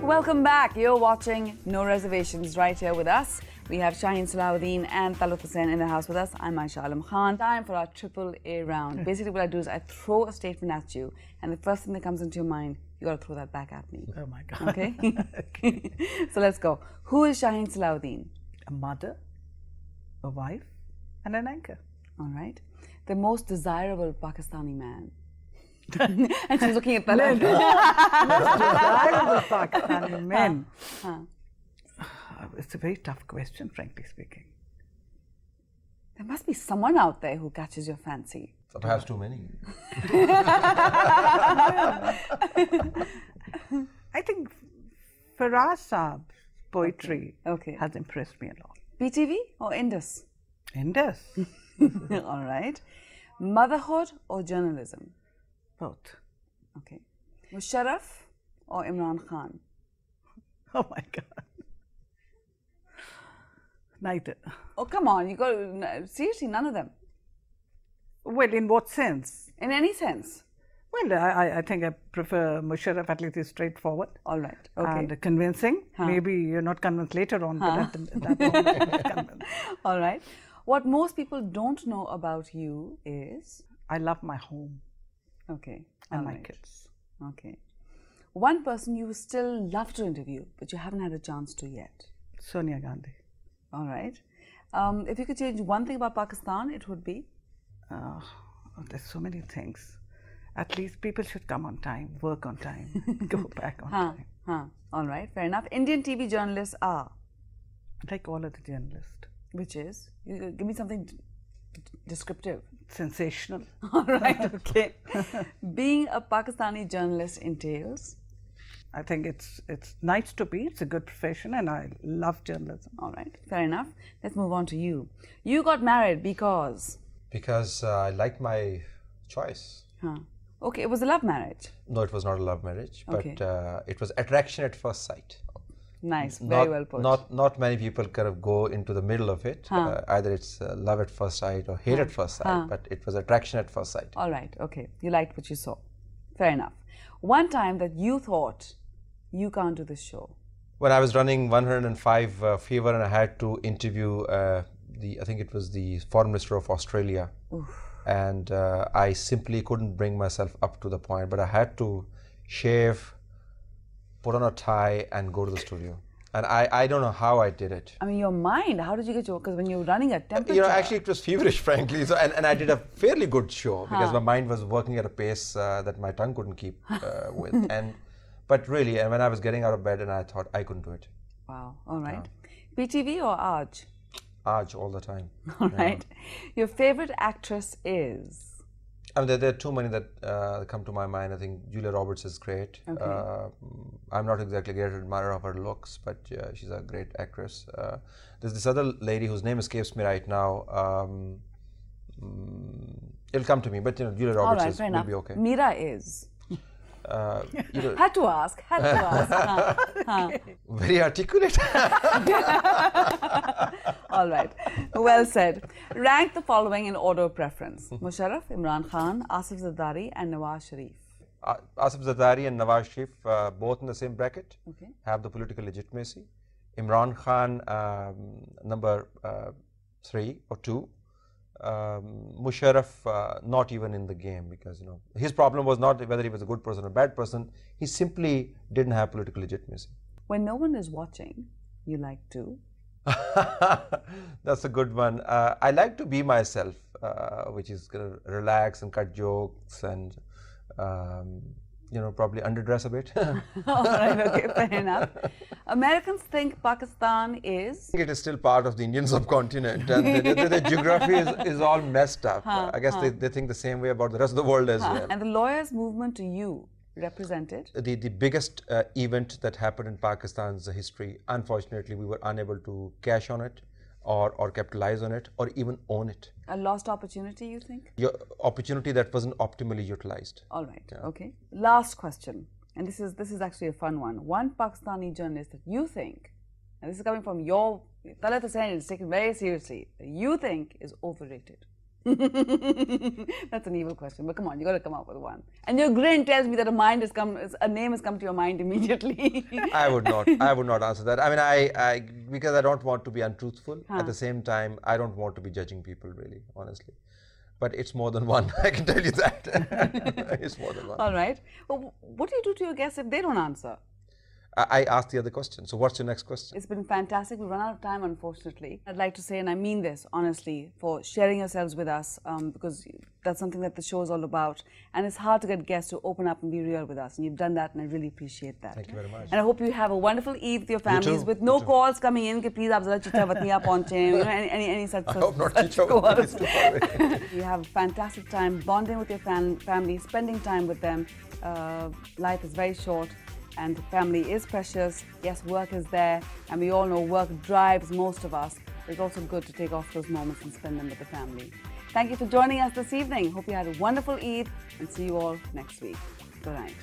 Welcome back. You're watching No Reservations right here with us. We have Shaheen Salahuddin and Talat Hussain in the house with us. I'm Ayeshah Alam Khan. Time for our triple A round. Basically what I do is I throw a statement at you and the first thing that comes into your mind, you got to throw that back at me. Oh my God. Okay? Okay. So let's go. Who is Shaheen Salahuddin? A mother, a wife, and an anchor. All right. The most desirable Pakistani man. And she's looking at Talat. Most desirable Pakistani men. It's a very tough question, frankly speaking. There must be someone out there who catches your fancy. So perhaps too many. I think Faraz Saab's poetry has impressed me a lot. PTV or Indus? Indus. All right. Motherhood or journalism? Both. Okay. Musharraf or Imran Khan? Oh my God. Neither. Oh, come on. You got seriously, none of them. Well, in what sense? In any sense? Well, I think I prefer Musharraf, at least he's straightforward. All right. Okay. And convincing. Maybe you're not convinced later on, but at that moment I was convinced. All right. What most people don't know about you is? I love my home. Okay. And my kids. Okay. One person you still love to interview, but you haven't had a chance to yet. Sonia Gandhi. All right. If you could change one thing about Pakistan, it would be? There's so many things. At least people should come on time, work on time, go back on time. All right, fair enough. Indian TV journalists are? Like all of the journalists. Which is? Give me something descriptive. Sensational. All right, okay. Being a Pakistani journalist entails? I think it's nice to be. It's a good profession and I love journalism. All right, fair enough. Let's move on to you. You got married because? Because I liked my choice. Okay, it was a love marriage? No, it was not a love marriage, but it was attraction at first sight. Nice, very well put. Not many people kind of go into the middle of it. Either it's love at first sight or hate at first sight, but it was attraction at first sight. All right, okay. You liked what you saw. Fair enough. One time that you thought you can't do this show? When I was running 105 Fever and I had to interview I think it was the Foreign Minister of Australia. Oof. And I simply couldn't bring myself up to the point, but I had to shave, put on a tie and go to the studio. And I don't know how I did it. I mean, your mind, how did you get your, because when you're running a temperature. You know, actually it was feverish, frankly. So, and I did a fairly good show because my mind was working at a pace that my tongue couldn't keep with. But really, and when I was getting out of bed and I thought I couldn't do it. Wow, all right. PTV or Aaj? Aaj all the time. All right. Your favorite actress is? I mean, there are too many that come to my mind. I think Julia Roberts is great. Okay. I'm not exactly a great admirer of her looks, but she's a great actress. There's this other lady whose name escapes me right now. It'll come to me, but you know, Julia Roberts will be okay. Mira is? You know, had to ask. Very articulate. All right. Well said. Rank the following in order of preference. Musharraf, Imran Khan, Asif Zardari and Nawaz Sharif. Asif Zardari and Nawaz Sharif, both in the same bracket, have the political legitimacy. Imran Khan, number 3 or 2. Musharraf not even in the game, because you know his problem was not whether he was a good person or a bad person. He simply didn't have political legitimacy. When no one is watching, you like to? That's a good one. I like to be myself, which is gonna relax and cut jokes and you know, probably underdress a bit. All right, okay, fair enough. Americans think Pakistan is? It is still part of the Indian subcontinent, and the geography is all messed up. I guess they think the same way about the rest of the world as well. And the lawyers' movement to you represented? The biggest event that happened in Pakistan's history. Unfortunately, we were unable to cash on it, or capitalize on it, or even own it. A lost opportunity, you think? Your opportunity that wasn't optimally utilized. All right, okay. Last question, and this is actually a fun one. One Pakistani journalist that you think, and this is coming from your, Talat Hussain is taken very seriously, that you think is overrated. That's an evil question, but come on, you got to come up with one. And your grin tells me that a name has come to your mind immediately. I would not answer that. I mean, because I don't want to be untruthful. At the same time, I don't want to be judging people, really, honestly. But it's more than one, I can tell you that. It's more than one. All right. Well, what do you do to your guests if they don't answer? I asked the other question. So what's your next question? It's been fantastic. We've run out of time, unfortunately. I'd like to say, and I mean this honestly, for sharing yourselves with us, because that's something that the show is all about. And it's hard to get guests to open up and be real with us. And you've done that, and I really appreciate that. Thank you very much. And I hope you have a wonderful Eid with your families, with no calls coming in. Ke please, aap zara chicha vatniya paunche. You know, any such. I hope not chicha vatniya. You have a fantastic time bonding with your family, spending time with them. Life is very short. And family is precious. Yes, work is there, and we all know work drives most of us. It's also good to take off those moments and spend them with the family. Thank you for joining us this evening. Hope you had a wonderful Eid, and see you all next week. Good night.